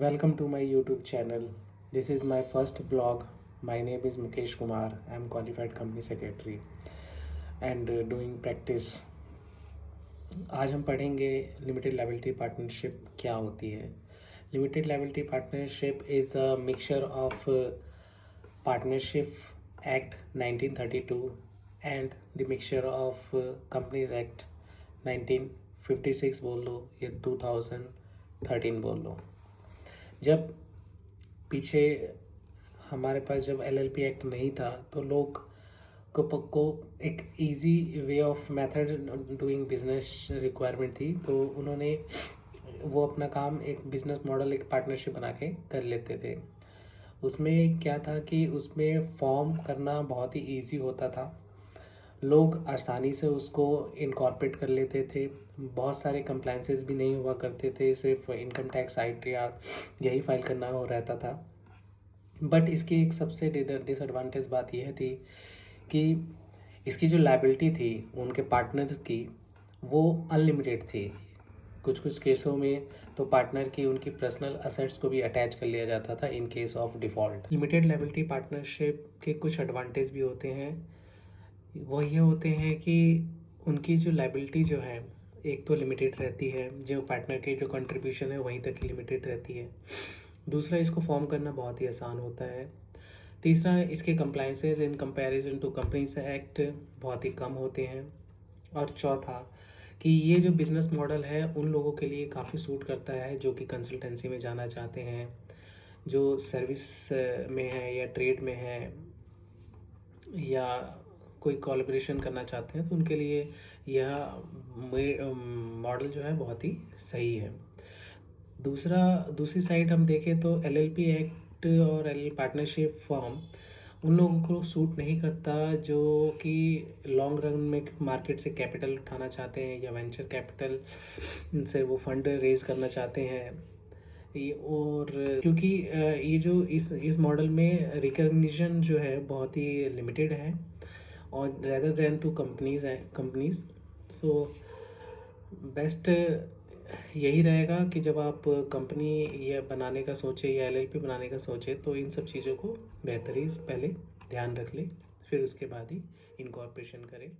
Welcome to my YouTube channel. This is my first vlog. My name is Mukesh Kumar. I am qualified company secretary and doing practice. आज हम पढ़ेंगे limited liability partnership क्या होती है. Limited liability partnership is a mixture of partnership act 1932 and the mixture of companies act 1956 बोल लो या 2013 बोल लो. जब पीछे हमारे पास जब एलएलपी एक्ट नहीं था तो लोग को एक easy way of method doing business requirement थी, तो उन्होंने वो अपना काम एक बिजनेस मॉडल एक पार्टनरशिप बना के कर लेते थे. उसमें क्या था कि उसमें फॉर्म करना बहुत ही इजी होता था. लोग आसानी से उसको इनकॉर्पोरेट कर लेते थे. बहुत सारे कंप्लाइंसेस भी नहीं हुआ करते थे, सिर्फ इनकम टैक्स ITR यही फाइल करना हो रहता था. बट इसकी एक सबसे डिसएडवांटेज बात यह थी कि इसकी जो लायबिलिटी थी उनके पार्टनर की वो अनलिमिटेड थी. कुछ कुछ केसों में तो पार्टनर की उनकी पर्सनल असेट्स को भी अटैच कर लिया जाता था in case of default. Limited liability partnership के कुछ एडवांटेज भी होते हैं. वो ये होते हैं कि उनकी जो लायबिलिटी जो है एक तो लिमिटेड रहती है, जो पार्टनर की जो कंट्रीब्यूशन है वहीं तक ही लिमिटेड रहती है. दूसरा, इसको फॉर्म करना बहुत ही आसान होता है. तीसरा, इसके compliances in comparison to companies act बहुत ही कम होते हैं. और चौथा कि ये जो बिज़नेस मॉडल है उन लोगों के लिए काफ़ी सूट करता है जो कि कंसल्टेंसी में जाना चाहते हैं, जो सर्विस में है या ट्रेड में है या कोई कोलैबोरेशन करना चाहते हैं, तो उनके लिए यह मॉडल जो है बहुत ही सही है. दूसरी साइड हम देखें तो एलएलपी एक्ट और एल पार्टनरशिप फॉर्म उन लोगों को सूट नहीं करता जो कि लॉन्ग रन में मार्केट से कैपिटल उठाना चाहते हैं या वेंचर कैपिटल से वो फंड रेज करना चाहते हैं. और क्योंकि ये जो इस मॉडल में रिकग्निशन जो है बहुत ही लिमिटेड है और rather than to companies. So best यही रहेगा कि जब आप कंपनी या बनाने का सोचे या एलएलपी बनाने का सोचे तो इन सब चीज़ों को बेहतरी पहले ध्यान रख ले, फिर उसके बाद ही इनकॉर्पोरेशन करें.